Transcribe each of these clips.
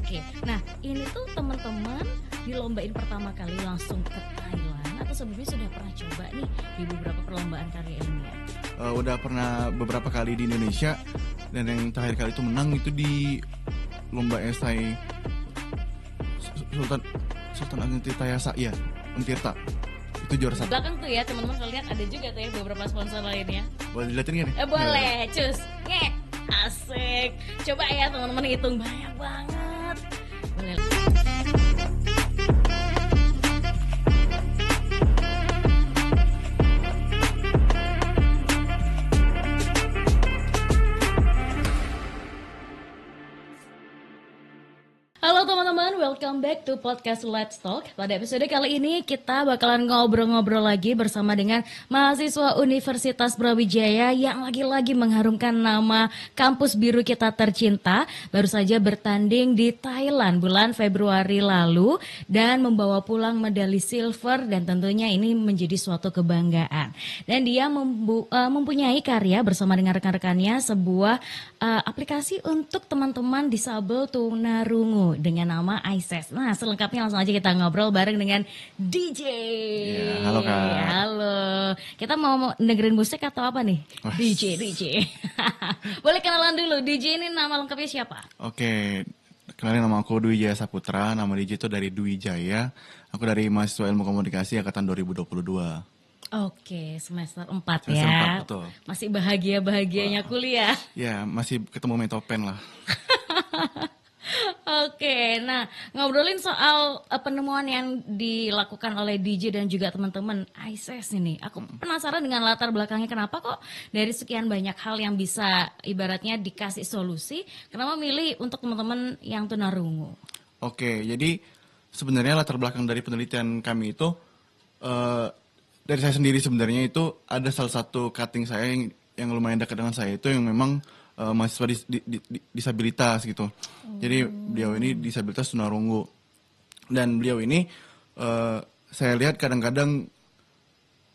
Oke, nah ini tuh teman-teman dilombain pertama kali langsung ke Thailand atau sebelumnya sudah pernah coba nih di beberapa perlombaan karya ilmiah? Udah pernah beberapa kali di Indonesia, dan yang terakhir kali itu menang itu di lomba esai Sultan Agung Tirta Yasa, ya, Tirta. Itu juara Di 1. belakang tuh ya teman-teman, kalau lihat ada juga tuh ya beberapa sponsor lainnya. Boleh dilihatin nggak nih? Boleh, cus. Ngek. Asik. Coba ya teman-teman hitung, banyak banget. Boleh. Halo teman-teman, welcome back to podcast Let's Talk. Pada episode kali ini kita bakalan ngobrol-ngobrol lagi bersama dengan mahasiswa Universitas Brawijaya yang lagi-lagi mengharumkan nama kampus biru kita tercinta. Baru saja bertanding di Thailand bulan Februari lalu dan membawa pulang medali silver, dan tentunya ini menjadi suatu kebanggaan. Dan dia mempunyai karya bersama dengan rekan-rekannya sebuah aplikasi untuk teman-teman disabel tunarungu dengan nama ISES. Nah, selengkapnya langsung aja kita ngobrol bareng dengan DJ. Ya, halo Kak. Halo. Kita mau dengerin musik atau apa nih? Wah. DJ. Boleh kenalan dulu, DJ ini nama lengkapnya siapa? Oke, kenalin, nama aku Dwi Jaya Saputra. Nama DJ itu dari Dwi Jaya. Aku dari mahasiswa Ilmu Komunikasi angkatan 2022. Oke, semester 4 Semester ya. 4, betul. Masih bahagia-bahagianya kuliah. Ya, masih ketemu Metopen lah. Oke, nah ngobrolin soal penemuan yang dilakukan oleh DJ dan juga teman-teman ISES ini. Aku penasaran dengan latar belakangnya, kenapa kok dari sekian banyak hal yang bisa ibaratnya dikasih solusi, kenapa milih untuk teman-teman yang tunarungu? Oke, jadi sebenarnya latar belakang dari penelitian kami itu dari saya sendiri sebenarnya itu ada salah satu cutting saya yang lumayan dekat dengan saya itu yang memang mahasiswa disabilitas gitu. Jadi beliau ini disabilitas tunarungu, dan beliau ini saya lihat kadang-kadang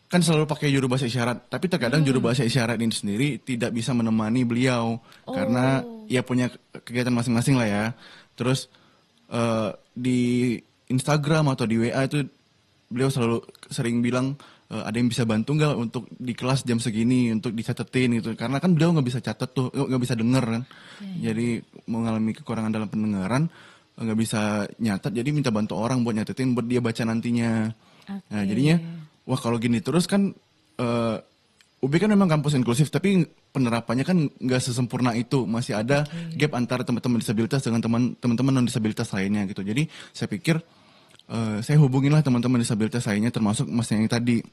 kan selalu pakai juru bahasa isyarat, tapi terkadang juru bahasa isyarat ini sendiri tidak bisa menemani beliau karena ya punya kegiatan masing-masing lah ya. Terus di Instagram atau di WA itu beliau selalu sering bilang, ada yang bisa bantu nggak untuk di kelas jam segini untuk dicatetin gitu, karena kan beliau nggak bisa catat tuh, nggak bisa denger kan. Jadi mengalami kekurangan dalam pendengaran, nggak bisa nyatet, jadi minta bantu orang buat nyatetin buat dia baca nantinya. Nah jadinya wah kalau gini terus kan UB kan memang kampus inklusif, tapi penerapannya kan nggak sesempurna itu, masih ada gap antara teman-teman disabilitas dengan teman-teman non disabilitas lainnya gitu. Jadi saya pikir saya hubunginlah teman-teman disabilitas lainnya, termasuk mas yang tadi,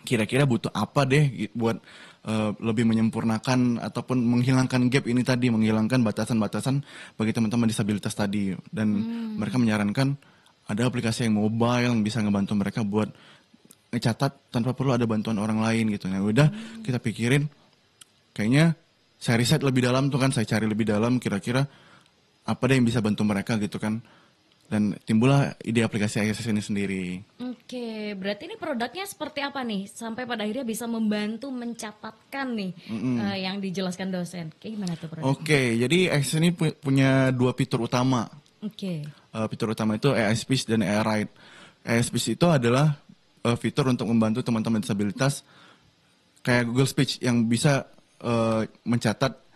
kira-kira butuh apa deh buat lebih menyempurnakan ataupun menghilangkan gap ini tadi, menghilangkan batasan-batasan bagi teman-teman disabilitas tadi. Dan mereka menyarankan ada aplikasi yang mobile yang bisa ngebantu mereka buat ngecatat tanpa perlu ada bantuan orang lain gitu. Nah udah kita pikirin, kayaknya saya riset lebih dalam tuh kan, saya cari lebih dalam kira-kira apa deh yang bisa bantu mereka gitu kan. Dan timbullah ide aplikasi ISES ini sendiri. Oke, berarti ini produknya seperti apa nih? Sampai pada akhirnya bisa membantu mencatatkan nih yang dijelaskan dosen. Kayak gimana tuh produknya? Oke, jadi ISES ini punya 2 fitur utama. Oke. Fitur utama itu AI Speech dan AI Write. AI Speech itu adalah fitur untuk membantu teman-teman disabilitas kayak Google Speech yang bisa mencatat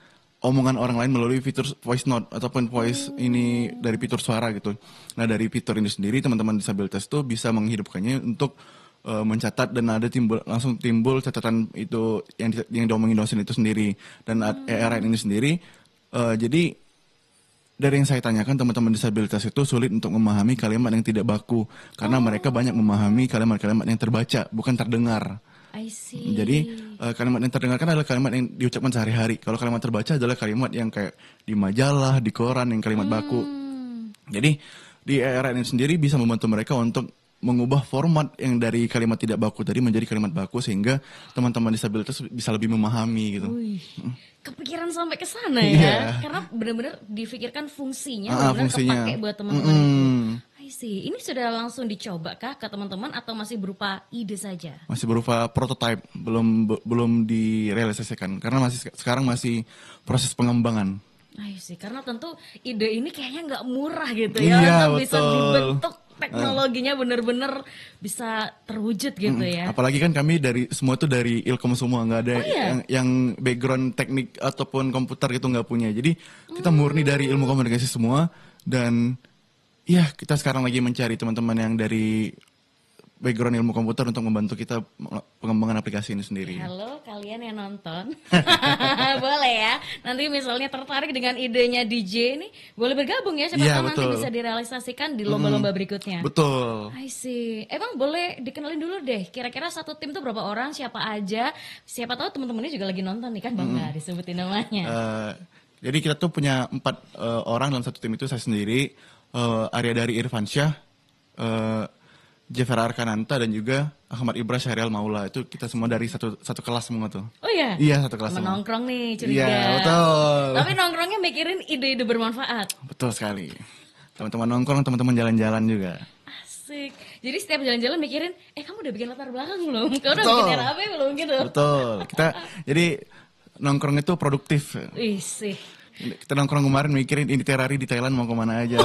omongan orang lain melalui fitur voice note ataupun voice ini dari fitur suara gitu. Nah dari fitur ini sendiri teman-teman disabilitas itu bisa menghidupkannya untuk mencatat, dan ada langsung timbul catatan itu yang diomongin dosen itu sendiri. Dan AI ini sendiri jadi dari yang saya tanyakan, teman-teman disabilitas itu sulit untuk memahami kalimat yang tidak baku karena mereka banyak memahami kalimat-kalimat yang terbaca bukan terdengar. I see. Jadi kalimat yang terdengarkan adalah kalimat yang diucapkan sehari-hari. Kalau kalimat terbaca adalah kalimat yang kayak di majalah, di koran, yang kalimat baku. Jadi di era ini sendiri bisa membantu mereka untuk mengubah format yang dari kalimat tidak baku tadi menjadi kalimat baku, sehingga teman-teman disabilitas bisa lebih memahami gitu. Kepikiran sampai ke sana ya, karena benar-benar difikirkan fungsinya, benar-benar kepake buat teman-teman itu. I see. Ini sudah langsung dicoba kah ke teman-teman atau masih berupa ide saja? Masih berupa prototype, belum direalisasikan karena sekarang masih proses pengembangan. Sih, karena tentu ide ini kayaknya nggak murah gitu Iya, ya, untuk bisa betul. dibentuk teknologinya bener-bener bisa terwujud gitu ya. Apalagi kan kami semua tuh dari Ilkom semua, nggak ada Oh iya? yang background teknik ataupun komputer gitu nggak punya. Jadi kita murni dari ilmu komunikasi semua, dan ya kita sekarang lagi mencari teman-teman yang dari background ilmu komputer untuk membantu kita pengembangan aplikasi ini sendiri. Halo kalian yang nonton, boleh ya. Nanti misalnya tertarik dengan idenya DJ ini, boleh bergabung ya. Siapa Iya, tahu nanti betul. bisa direalisasikan di lomba-lomba berikutnya. Betul. I see. Emang boleh dikenalin dulu deh. Kira-kira satu tim tuh berapa orang? Siapa aja? Siapa tahu teman-temannya juga lagi nonton nih kan, bangga disebutin namanya. Jadi kita tuh punya 4 orang dalam satu tim itu. Saya sendiri, Arya dari Irfansyah, Jeffer Arkananta, dan juga Ahmad Ibra Syahrial Maula. Itu kita semua dari satu kelas semua tuh. Oh iya? Iya, satu kelas Temen semua. nongkrong nih, curiga. Iya, betul. Tapi nongkrongnya mikirin ide-ide bermanfaat. Betul sekali. Teman-teman nongkrong, teman-teman jalan-jalan juga. Asik. Jadi setiap jalan-jalan mikirin, kamu udah bikin latar belakang belum? Kamu udah Betul. bikin RAP belum gitu? Betul. Jadi nongkrong itu produktif. Wih sih. Kita nongkrong kemarin mikirin itinerary di Thailand mau kemana aja.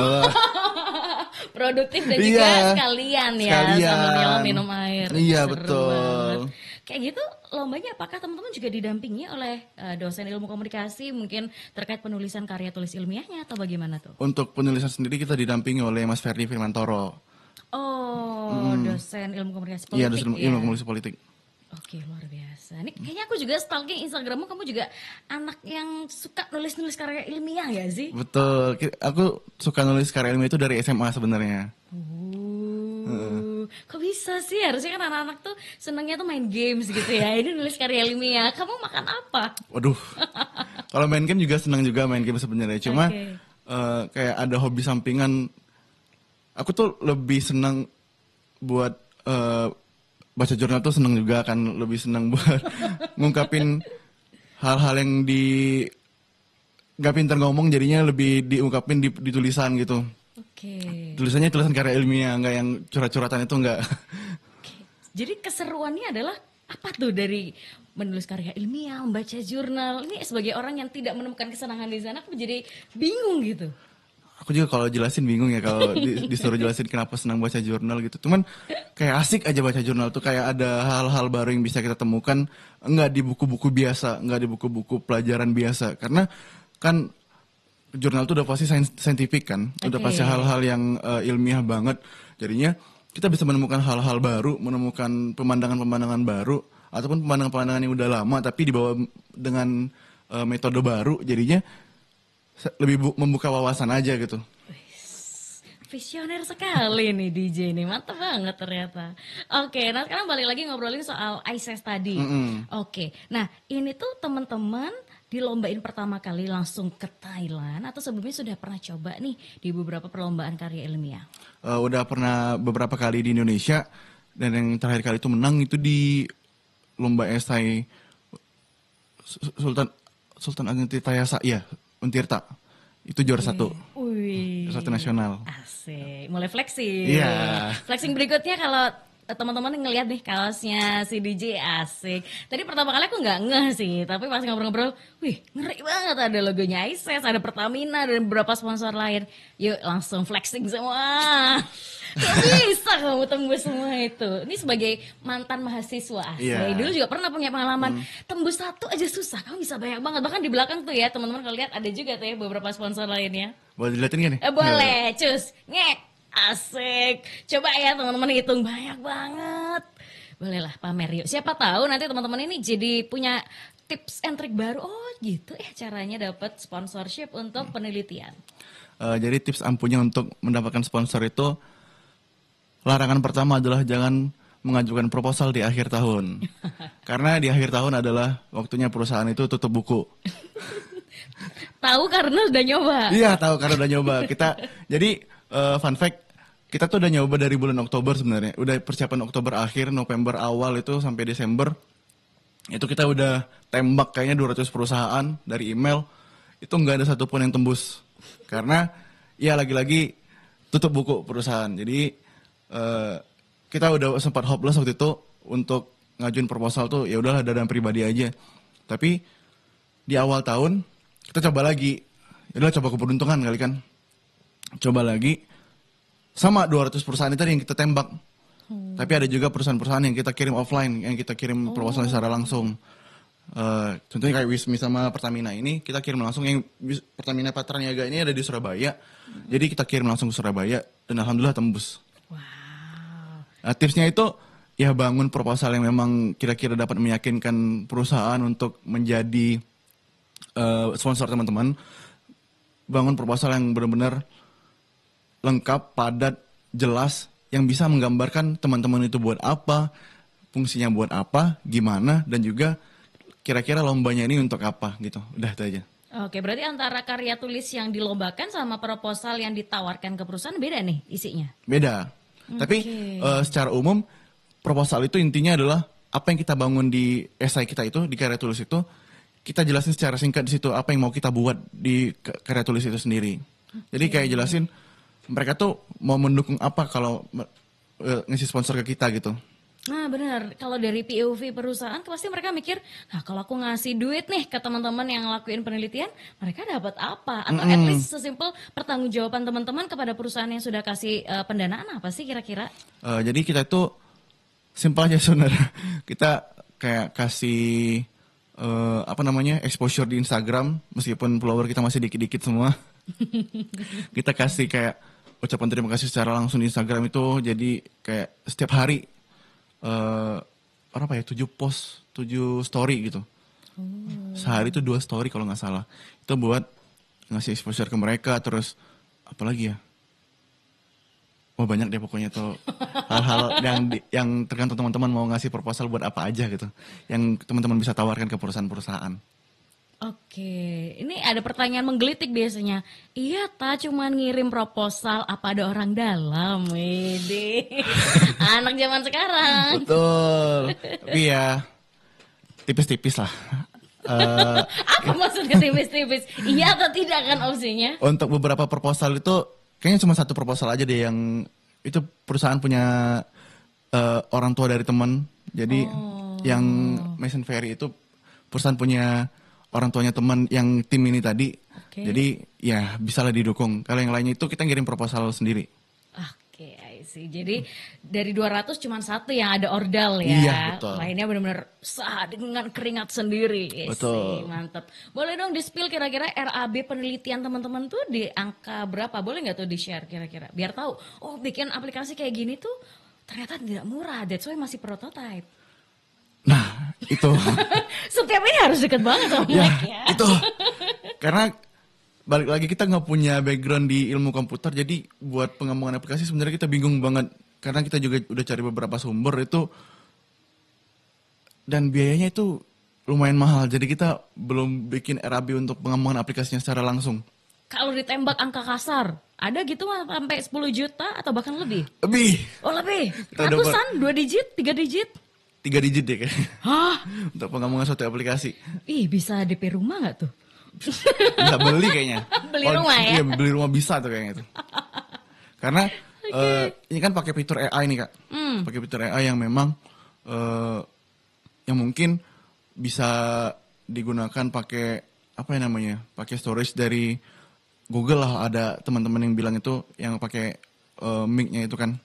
Produktif dan Iya. juga sekalian ya, Sekalian. sambil nyelam minum air. Iya, Seru betul. banget. Kayak gitu lombanya apakah teman-teman juga didampingi oleh dosen ilmu komunikasi mungkin terkait penulisan karya tulis ilmiahnya atau bagaimana tuh? Untuk penulisan sendiri kita didampingi oleh Mas Ferdi Firmantoro. Oh, dosen ilmu komunikasi politik Iya, dosen ya? ilmu komunikasi politik. Oke, luar biasa. Ini kayaknya aku juga stalking Instagrammu, kamu juga anak yang suka nulis-nulis karya ilmiah gak sih? Betul. Aku suka nulis karya ilmiah itu dari SMA sebenarnya. Kok bisa sih? Harusnya kan anak-anak tuh senangnya tuh main games gitu ya. Ini nulis karya ilmiah. Kamu makan apa? Waduh. Kalau main game juga senang juga main game sebenarnya. Cuma Oke. kayak ada hobi sampingan. Aku tuh lebih senang buat baca jurnal tuh senang juga kan, lebih senang buat ngungkapin hal-hal yang gak pintar ngomong, jadinya lebih diungkapin di tulisan gitu. Oke. Tulisannya tulisan karya ilmiah, nggak yang curhat-curhatan itu nggak. Oke. Jadi keseruannya adalah apa tuh dari menulis karya ilmiah, membaca jurnal? Ini sebagai orang yang tidak menemukan kesenangan di sana, aku jadi bingung gitu. Aku juga kalau jelasin bingung ya kalau disuruh jelasin kenapa senang baca jurnal gitu. Cuman kayak asik aja baca jurnal tuh, kayak ada hal-hal baru yang bisa kita temukan, nggak di buku-buku biasa, nggak di buku-buku pelajaran biasa. Karena kan jurnal tuh udah pasti saintifik kan, udah Oke. pasti hal-hal yang ilmiah banget. Jadinya kita bisa menemukan hal-hal baru, menemukan pemandangan-pemandangan baru, ataupun pemandangan-pemandangan yang udah lama tapi dibawa dengan metode baru. Jadinya lebih membuka wawasan aja gitu. Visioner sekali nih DJ nih, mantap banget ternyata. Oke, nah sekarang balik lagi ngobrolin soal ICES tadi. Oke, nah ini tuh teman-teman dilombain pertama kali langsung ke Thailand atau sebelumnya sudah pernah coba nih di beberapa perlombaan karya ilmiah? Udah pernah beberapa kali di Indonesia, dan yang terakhir kali itu menang itu di lomba esai Sultan Ageng Tirtayasa, ya, Untirta. Itu juara satu. Wih. Juara satu nasional. Asik, mulai flexing. Iya. Flexing berikutnya kalau teman-teman ngelihat nih kaosnya si DJ asik. Tadi pertama kali aku nggak ngeh sih, tapi pas ngobrol-ngobrol, wih ngeri banget, ada logonya ICES, ada Pertamina dan beberapa sponsor lain. Yuk langsung flexing semua. Kok bisa kamu tembus semua itu? Ini sebagai mantan mahasiswa asli. Iya. Dulu juga pernah punya pengalaman tembus satu aja susah. Kamu bisa banyak banget. Bahkan di belakang tuh ya teman-teman kalau lihat ada juga tuh ya beberapa sponsor lainnya. Boleh dilihatin gak nih? Boleh, cus, ngek, asik. Coba ya teman-teman hitung banyak banget. Bolehlah pamer yuk. Siapa tahu nanti teman-teman ini jadi punya tips and trick baru. Oh gitu ya caranya dapat sponsorship untuk penelitian. Jadi tips ampuhnya untuk mendapatkan sponsor itu, larangan pertama adalah jangan mengajukan proposal di akhir tahun. Karena di akhir tahun adalah waktunya perusahaan itu tutup buku. Tahu karena udah nyoba. Iya, tahu karena udah nyoba. Jadi fun fact, kita tuh udah nyoba dari bulan Oktober sebenarnya. Udah persiapan Oktober akhir, November awal itu sampai Desember. Itu kita udah tembak kayaknya 200 perusahaan dari email. Itu nggak ada satupun yang tembus. Karena ya lagi-lagi tutup buku perusahaan. Jadi kita udah sempat hopeless waktu itu untuk ngajuin proposal tuh, ya udahlah dana pribadi aja. Tapi di awal tahun kita coba lagi, Udah coba keberuntungan kali kan. Coba lagi sama 200 perusahaan itu tadi yang kita tembak. Tapi ada juga perusahaan-perusahaan yang kita kirim offline, yang kita kirim proposal secara langsung. Contohnya kayak Wismi sama Pertamina ini kita kirim langsung. Yang Pertamina Patraniaga ini ada di Surabaya. Jadi kita kirim langsung ke Surabaya dan alhamdulillah tembus. Wow. Tipsnya itu ya bangun proposal yang memang kira-kira dapat meyakinkan perusahaan untuk menjadi sponsor teman-teman. Bangun proposal yang benar-benar lengkap, padat, jelas, yang bisa menggambarkan teman-teman itu buat apa, fungsinya buat apa, gimana, dan juga kira-kira lombanya ini untuk apa gitu. Udah itu aja. Oke, berarti antara karya tulis yang dilombakan sama proposal yang ditawarkan ke perusahaan beda nih isinya? Beda. Tapi secara umum proposal itu intinya adalah apa yang kita bangun di esai kita itu, di karya tulis itu, kita jelasin secara singkat di situ apa yang mau kita buat di karya tulis itu sendiri. Jadi kayak jelasin mereka tuh mau mendukung apa kalau ngasih sponsor ke kita gitu. Nah benar, kalau dari POV perusahaan pasti mereka mikir, nah kalau aku ngasih duit nih ke teman-teman yang ngelakuin penelitian, mereka dapat apa? Atau at least sesimpel pertanggungjawaban teman-teman kepada perusahaan yang sudah kasih pendanaan apa sih kira-kira? Jadi kita itu simpel aja sebenarnya. Kita kayak kasih exposure di Instagram, meskipun follower kita masih dikit-dikit semua. Kita kasih kayak ucapan terima kasih secara langsung di Instagram itu, jadi kayak setiap hari 7 post, 7 story gitu. Sehari itu 2 story kalau nggak salah. Itu buat ngasih exposure ke mereka, terus apalagi ya? Wah banyak deh pokoknya tuh hal-hal yang tergantung teman-teman mau ngasih proposal buat apa aja gitu. Yang teman-teman bisa tawarkan ke perusahaan-perusahaan. Oke, ini ada pertanyaan menggelitik biasanya. Iya, cuman ngirim proposal, apa ada orang dalam? Wede. Anak zaman sekarang. Betul. Tapi ya tipis-tipis lah. Apa maksudnya tipis-tipis? Iya atau tidak kan opsinya? Untuk beberapa proposal itu kayaknya cuma satu proposal aja deh yang itu perusahaan punya orang tua dari teman. Jadi yang Mason Ferry itu perusahaan punya orang tuanya teman yang tim ini tadi. Jadi ya bisalah didukung. Kalau yang lainnya itu kita ngirim proposal sendiri. Oke, I see. Jadi dari 200 cuma satu yang ada ordal ya. Iya, betul. Lainnya benar-benar sah dengan keringat sendiri. Betul. Mantap. Boleh dong di-spill kira-kira RAB penelitian teman-teman tuh di angka berapa? Boleh nggak tuh di-share kira-kira? Biar tahu, oh bikin aplikasi kayak gini tuh ternyata tidak murah. That's why masih prototype. Nah, itu. Setiap ini harus deket banget sama Mike ya. Itu. Karena balik lagi kita nggak punya background di ilmu komputer, jadi buat pengembangan aplikasi sebenarnya kita bingung banget. Karena kita juga udah cari beberapa sumber itu, dan biayanya itu lumayan mahal. Jadi kita belum bikin RAB untuk pengembangan aplikasinya secara langsung. Kalau ditembak angka kasar, ada gitu sampai 10 juta atau bahkan lebih? Lebih. Oh lebih? Kita Ratusan? 2 digit? 3 digit? 3 digit deh kayaknya. Hah? Untuk pengembangan suatu aplikasi. Ih bisa DP rumah gak tuh? Bisa beli kayaknya. Beli rumah ya? Iya beli rumah bisa tuh kayaknya tuh. Karena ini kan pakai fitur AI nih Kak. Pakai fitur AI yang memang yang mungkin bisa digunakan pakai apa ya namanya? Pakai storage dari Google lah, ada teman-teman yang bilang itu yang pakai mic-nya itu kan.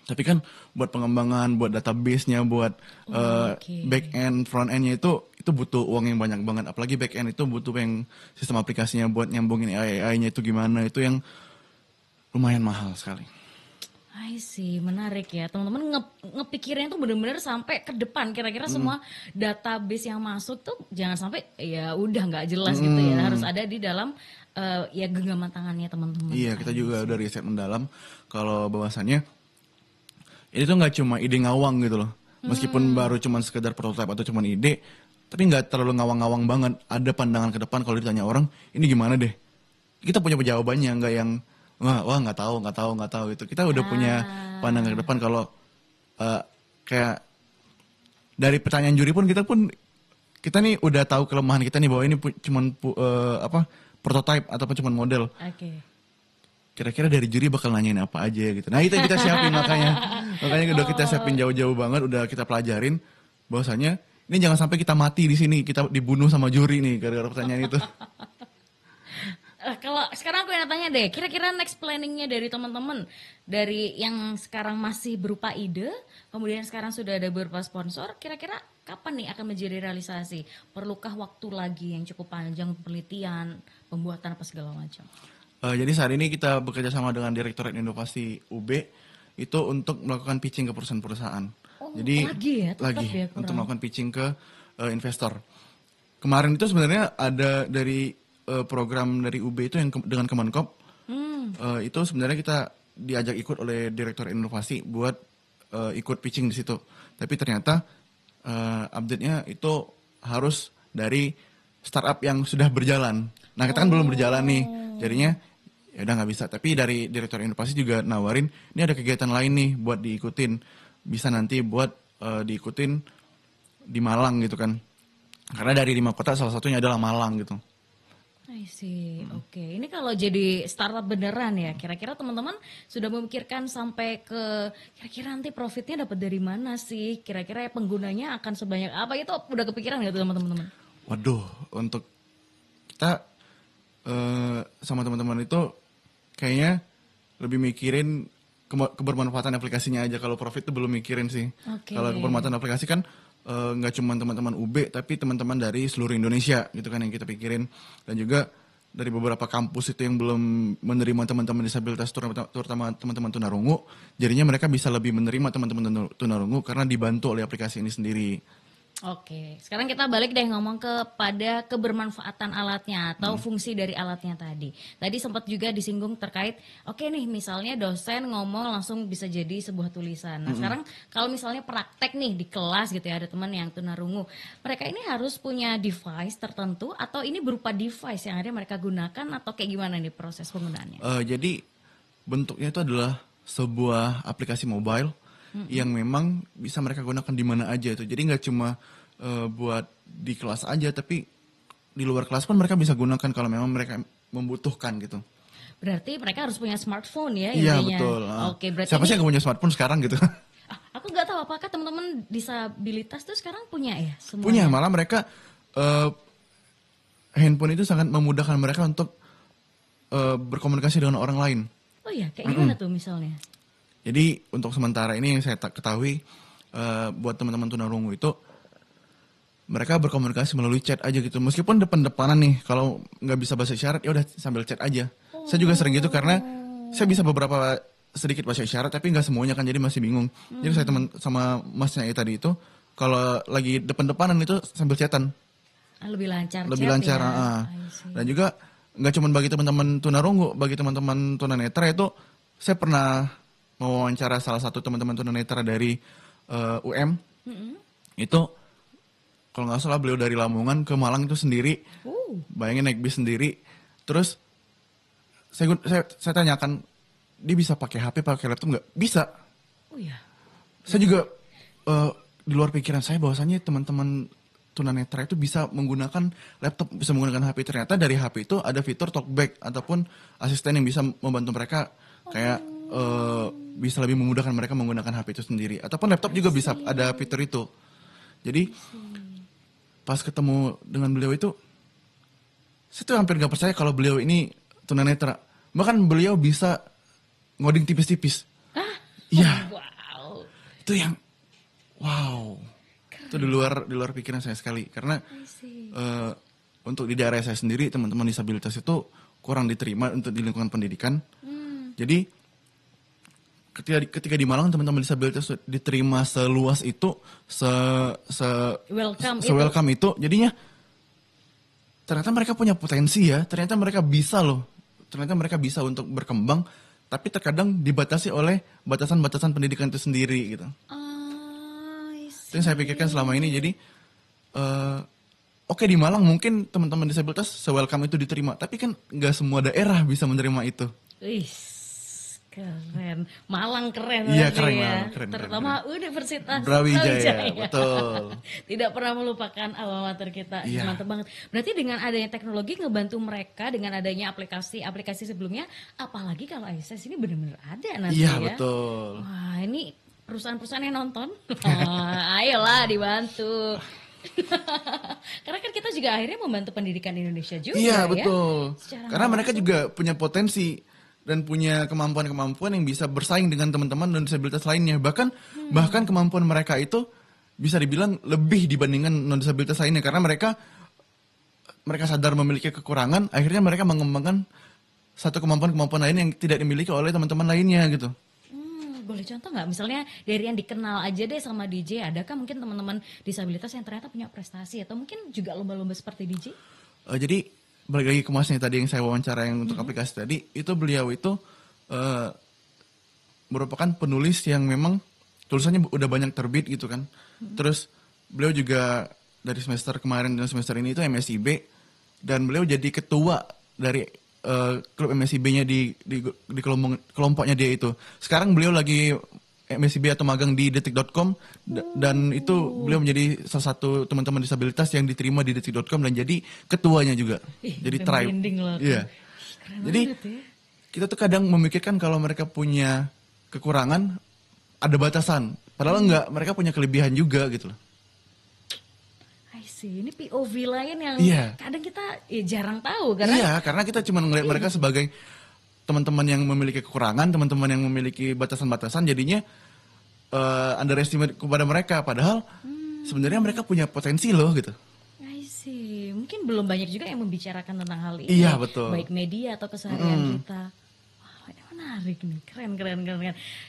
Tapi kan buat pengembangan, buat database-nya, buat back-end, front-end-nya itu butuh uang yang banyak banget. Apalagi back-end itu butuh yang sistem aplikasinya buat nyambungin AI-nya itu gimana. Itu yang lumayan mahal sekali. I see, menarik ya. Teman-teman ngepikirin tuh bener-bener sampai ke depan. Kira-kira semua database yang masuk tuh jangan sampai ya udah nggak jelas gitu ya. Harus ada di dalam ya genggaman tangannya teman-teman. Iya, kita juga udah riset mendalam kalau bahwasannya ini tuh nggak cuma ide ngawang gitu loh. Meskipun baru cuma sekedar prototipe atau cuma ide, tapi nggak terlalu ngawang-ngawang banget. Ada pandangan ke depan kalau ditanya orang, ini gimana deh? Kita punya jawabannya, nggak yang wah nggak tahu gitu. Kita udah punya pandangan ke depan kalau kayak dari pertanyaan juri pun kita nih udah tahu kelemahan kita nih bahwa ini cuma prototipe ataupun cuma model. Kira-kira dari juri bakal nanyain apa aja gitu. Nah itu yang kita siapin makanya udah kita siapin jauh-jauh banget, udah kita pelajarin bahwasanya ini jangan sampai kita mati di sini, kita dibunuh sama juri nih gara-gara pertanyaan itu. Kalau sekarang aku yang tanya deh, kira-kira next planningnya dari teman-teman, dari yang sekarang masih berupa ide, kemudian sekarang sudah ada berupa sponsor, kira-kira kapan nih akan menjadi realisasi? Perlukah waktu lagi yang cukup panjang penelitian, pembuatan apa segala macam? Jadi saat ini kita bekerja sama dengan Direktorat Inovasi UB itu untuk melakukan pitching ke perusahaan-perusahaan. Oh, Jadi lagi ya, tetap ya untuk kurang. melakukan pitching ke investor. Kemarin itu sebenarnya ada dari program dari UB itu yang dengan Kemenkop. Itu sebenarnya kita diajak ikut oleh Direktur Inovasi buat ikut pitching di situ. Tapi ternyata update-nya itu harus dari startup yang sudah berjalan. Nah kita kan belum berjalan nih, jadinya ya udah nggak bisa. Tapi dari Direktur Inovasi juga nawarin, ini ada kegiatan lain nih buat diikutin. Bisa nanti buat diikutin di Malang gitu kan. Karena dari 5 kota salah satunya adalah Malang gitu. I see, oke. Ini kalau jadi startup beneran ya, kira-kira teman-teman sudah memikirkan sampai ke kira-kira nanti profitnya dapat dari mana sih? Kira-kira penggunanya akan sebanyak apa? Itu udah kepikiran nggak tuh sama teman-teman? Waduh, untuk kita sama teman-teman itu kayaknya lebih mikirin kebermanfaatan aplikasinya aja. Kalau profit tuh belum mikirin sih. Oke. Kalau kebermanfaatan aplikasi kan nggak cuma teman-teman UB, tapi teman-teman dari seluruh Indonesia gitu kan yang kita pikirin. Dan juga dari beberapa kampus itu yang belum menerima teman-teman disabilitas, terutama teman-teman tunarungu. Jadinya mereka bisa lebih menerima teman-teman tunarungu karena dibantu oleh aplikasi ini sendiri. Oke, sekarang kita balik deh ngomong kepada kebermanfaatan alatnya atau fungsi dari alatnya tadi. Tadi sempat juga disinggung terkait, oke nih misalnya dosen ngomong langsung bisa jadi sebuah tulisan. Nah sekarang kalau misalnya praktek nih di kelas gitu ya, ada teman yang tunarungu, mereka ini harus punya device tertentu atau ini berupa device yang ada mereka gunakan atau kayak gimana nih proses penggunaannya? Jadi bentuknya itu adalah sebuah aplikasi mobile yang memang bisa mereka gunakan di mana aja itu. Jadi nggak cuma buat di kelas aja, tapi di luar kelas pun mereka bisa gunakan kalau memang mereka membutuhkan gitu. Berarti mereka harus punya smartphone ya Iya intinya. betul. Oke, berarti Siapa sih yang nggak punya smartphone sekarang gitu? Aku nggak tahu apakah teman-teman disabilitas tuh sekarang punya ya semuanya? Punya, malah mereka handphone itu sangat memudahkan mereka untuk berkomunikasi dengan orang lain. Oh iya, kayak gimana tuh misalnya? Jadi untuk sementara ini yang saya ketahui buat teman-teman tunarungu itu mereka berkomunikasi melalui chat aja gitu. Meskipun depan-depanan nih, kalau nggak bisa bahasa isyarat ya udah sambil chat aja. Saya juga sering gitu karena saya bisa beberapa sedikit bahasa isyarat tapi nggak semuanya kan, jadi masih bingung. Jadi saya teman sama masnya tadi itu kalau lagi depan-depanan itu sambil chatan. Lebih lancar Lebih chat lancar. ya. I see. Dan juga nggak cuma bagi teman-teman tunarungu, bagi teman-teman tunanetra itu saya pernah mewawancara salah satu teman-teman tunanetra dari UM. Itu kalau nggak salah beliau dari Lamongan ke Malang itu sendiri. Bayangin naik bis sendiri. Terus saya tanyakan, dia bisa pakai HP, pakai laptop nggak? Bisa. Oh iya. Saya juga di luar pikiran saya bahwasannya teman-teman tunanetra itu bisa menggunakan laptop, bisa menggunakan HP. Ternyata dari HP itu ada fitur talkback ataupun asisten yang bisa membantu mereka kayak bisa lebih memudahkan mereka menggunakan HP itu sendiri. Ataupun laptop juga bisa ada fitur itu. Jadi pas ketemu dengan beliau itu, saya tuh hampir gak percaya kalau beliau ini tunanetra. Bahkan beliau bisa ngoding tipis-tipis. Iya. Wow. Itu yang wow. Itu di luar pikiran saya sekali karena untuk di daerah saya sendiri teman-teman disabilitas itu kurang diterima untuk di lingkungan pendidikan. Jadi ketika di Malang teman-teman disabilitas diterima seluas itu, welcome itu, jadinya ternyata mereka punya potensi ya, ternyata mereka bisa loh, ternyata mereka bisa untuk berkembang, tapi terkadang dibatasi oleh batasan-batasan pendidikan itu sendiri gitu. Itu yang saya pikirkan selama ini. Jadi oke, di Malang mungkin teman-teman disabilitas se-welcome itu diterima, tapi kan nggak semua daerah bisa menerima itu. Keren, Malang keren. Iya keren, ya. keren. Terutama Universitas Brawijaya, betul. Tidak pernah melupakan alma mater kita. Iya. Mantap banget. Berarti dengan adanya teknologi ngebantu mereka dengan adanya aplikasi sebelumnya, apalagi kalau ISS ini benar-benar ada nanti Iya, ya. betul. Wah, ini perusahaan-perusahaan yang nonton, ayolah dibantu. Karena kan kita juga akhirnya membantu pendidikan Indonesia juga Iya ya. betul. Secara Karena nggak mereka langsung. juga punya potensi dan punya kemampuan-kemampuan yang bisa bersaing dengan teman-teman non disabilitas lainnya. Bahkan kemampuan mereka itu bisa dibilang lebih dibandingkan non disabilitas lainnya karena mereka sadar memiliki kekurangan, akhirnya mereka mengembangkan satu kemampuan-kemampuan lain yang tidak dimiliki oleh teman-teman lainnya gitu. Boleh contoh nggak? Misalnya dari yang dikenal aja deh sama DJ, adakah mungkin teman-teman disabilitas yang ternyata punya prestasi atau mungkin juga lomba-lomba seperti DJ? Jadi balik lagi ke masnya tadi yang saya wawancara yang untuk aplikasi tadi, itu beliau itu eh, merupakan penulis yang memang tulisannya udah banyak terbit gitu kan. Terus beliau juga dari semester kemarin dan semester ini itu MSIB dan beliau jadi ketua dari klub MSIB-nya di kelompoknya dia itu. Sekarang beliau lagi MSIB atau magang di detik.com dan itu beliau menjadi salah satu teman-teman disabilitas yang diterima di detik.com dan jadi ketuanya juga. Jadi Sampai tribe. merinding loh aku. Iya. Keren Jadi banget ya. kita tuh kadang memikirkan kalau mereka punya kekurangan ada batasan. Padahal enggak, mereka punya kelebihan juga gitu loh. I see. Ini POV lain yang Iya. kadang kita jarang tahu karena Iya, karena kita cuma ngelihat mereka sebagai teman-teman yang memiliki kekurangan, teman-teman yang memiliki batasan-batasan, jadinya underestimate kepada mereka. Padahal sebenarnya mereka punya potensi loh gitu. I see. Mungkin belum banyak juga yang membicarakan tentang hal ini. Iya, betul. Baik media atau keseharian kita. Wah, ini menarik nih. Keren.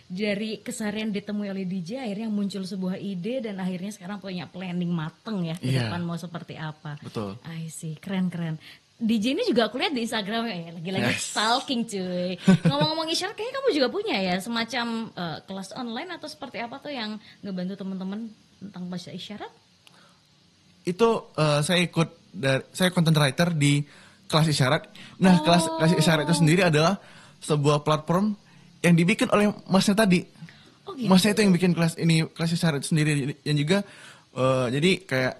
Dari keseharian ditemui oleh DJ, akhirnya muncul sebuah ide dan akhirnya sekarang punya planning mateng ya ke Iya. depan mau seperti apa. Betul. I see. Keren. DJ ini juga aku lihat di Instagram ya, lagi-lagi Yes. stalking cuy. Ngomong-ngomong isyarat, kayaknya kamu juga punya ya semacam kelas online atau seperti apa tuh yang ngebantu teman-teman tentang bahasa isyarat? Itu saya content writer di kelas isyarat. Nah, kelas isyarat itu sendiri adalah sebuah platform yang dibikin oleh masnya tadi. Oh gitu. Masnya itu yang bikin kelas isyarat itu sendiri yang juga jadi kayak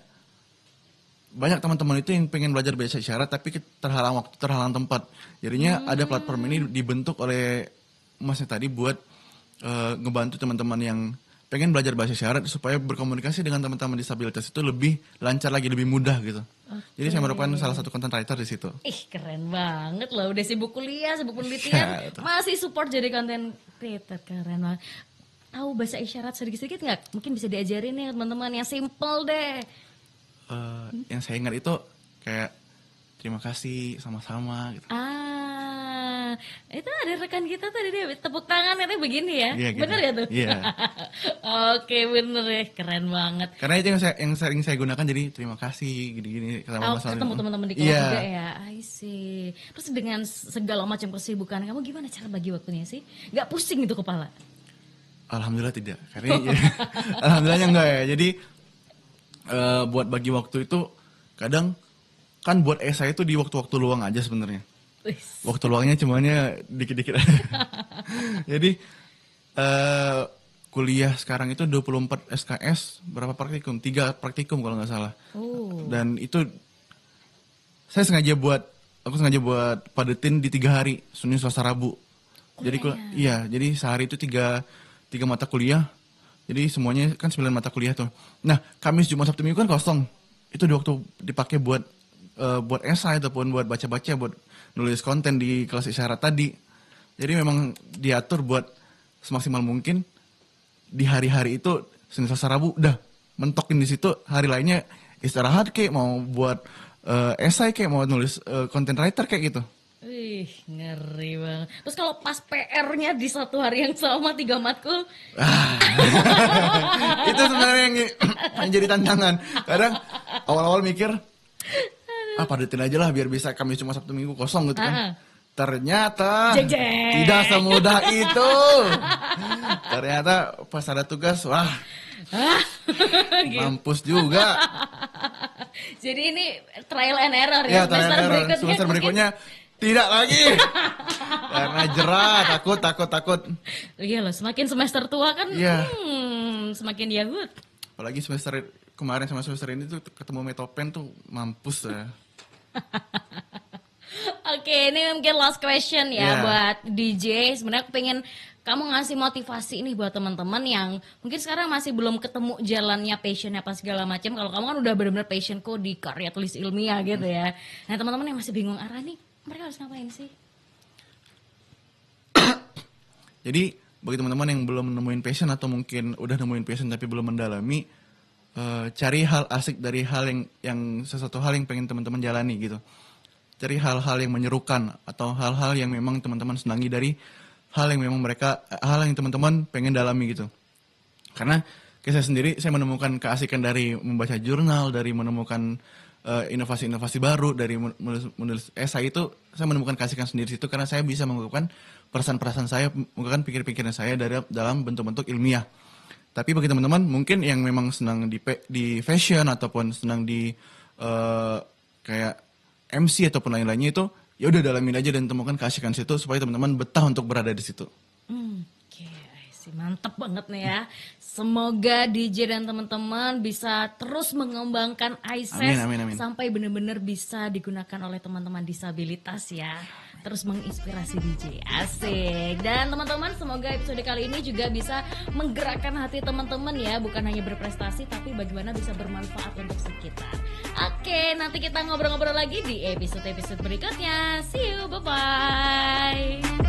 banyak teman-teman itu yang pengen belajar bahasa isyarat tapi terhalang waktu, terhalang tempat. Jadinya ada platform ini dibentuk oleh masnya tadi buat ngebantu teman-teman yang pengen belajar bahasa isyarat supaya berkomunikasi dengan teman-teman disabilitas itu lebih lancar lagi, lebih mudah gitu. Jadi saya merupakan salah satu content writer di situ. Ih keren banget loh, udah sibuk kuliah, sibuk Ya, penelitian, betul. masih support jadi content creator, keren banget. Tahu bahasa isyarat sedikit-sedikit nggak? Mungkin bisa diajarin nih teman-teman yang simple deh. Yang saya ingat itu kayak terima kasih sama-sama gitu. Itu ada rekan kita tadi dia tepuk tangan katanya begini ya, Iya, gitu. bener ya tuh? Iya. Oke bener ya, keren banget. Karena itu yang sering saya gunakan jadi terima kasih gini-gini sama Mas Ketemu Alin. teman-teman di kelas Iya. juga ya, I see. Terus dengan segala macam kesibukan kamu gimana cara bagi waktunya sih? Gak pusing itu kepala? Alhamdulillah tidak. Karena alhamdulillahnya enggak ya. Jadi buat bagi waktu itu kadang kan buat esai itu di waktu-waktu luang aja sebenarnya. Wis. Waktu luangnya cumanya dikit-dikit. Jadi kuliah sekarang itu 24 SKS, berapa praktikum? 3 praktikum kalau nggak salah. Oh. Dan itu aku sengaja buat padetin di 3 hari, Senin, Selasa, Rabu. Jadi jadi sehari itu 3 mata kuliah. Jadi semuanya kan 9 mata kuliah tuh. Nah, Kamis, Jumat, Sabtu, Minggu kan kosong. Itu di waktu dipakai buat esai ataupun buat baca-baca, buat nulis konten di kelas isyarat tadi. Jadi memang diatur buat semaksimal mungkin di hari-hari itu Senin, Selasa, Rabu udah mentokin di situ. Hari lainnya istirahat kayak mau buat esai kayak mau nulis content writer kayak gitu. Wih, ngeri banget. Terus kalau pas PR-nya di satu hari yang sama 3 matkul, Itu sebenarnya yang jadi tantangan. Kadang awal-awal mikir, padetin aja lah biar bisa Kamis, Jumat, Sabtu, Minggu kosong gitu kan. Ternyata Jeng, jeng. tidak semudah itu. Ternyata pas ada tugas, wah mampus juga. jadi ini trial and error Ya, ya. semester berikutnya tidak lagi. Karena jerah, takut. Iya loh, semakin semester tua kan Iya. semakin yahut. Apalagi semester kemarin sama semester ini tuh ketemu Metopen tuh mampus ya. Oke, ini mungkin last question ya Yeah. buat DJ. Sebenarnya aku pengen kamu ngasih motivasi nih buat teman-teman yang mungkin sekarang masih belum ketemu jalannya, passionnya apa segala macam. Kalau kamu kan udah benar-benar passionku di karya tulis ilmiah gitu ya. Nah teman-teman yang masih bingung arah nih, mereka harus ngapain sih? Jadi bagi teman-teman yang belum nemuin passion atau mungkin udah nemuin passion tapi belum mendalami, cari hal asik dari hal yang sesuatu hal yang pengen teman-teman jalani gitu. Cari hal-hal yang menyerukan atau hal-hal yang memang teman-teman senangi dari hal yang memang hal yang teman-teman pengen dalami gitu. Karena kayak saya sendiri, saya menemukan keasikan dari membaca jurnal, dari menemukan inovasi-inovasi baru, dari menulis esai itu, saya menemukan keasikan sendiri situ karena saya bisa mengungkapkan perasaan-perasaan saya, mengungkapkan pikir-pikiran saya dalam bentuk-bentuk ilmiah. Tapi bagi teman-teman mungkin yang memang senang di fashion ataupun senang di kayak MC ataupun lain-lainnya itu, ya udah dalamin aja dan temukan keasikan situ supaya teman-teman betah untuk berada di situ. Oke, sih mantap banget nih ya. Semoga DJ dan teman-teman bisa terus mengembangkan ISES Amin. sampai benar-benar bisa digunakan oleh teman-teman disabilitas ya. Terus menginspirasi DJ. Asik. Dan teman-teman semoga episode kali ini juga bisa menggerakkan hati teman-teman ya, bukan hanya berprestasi tapi bagaimana bisa bermanfaat untuk sekitar. Oke, nanti kita ngobrol-ngobrol lagi di episode-episode berikutnya. See you, bye-bye.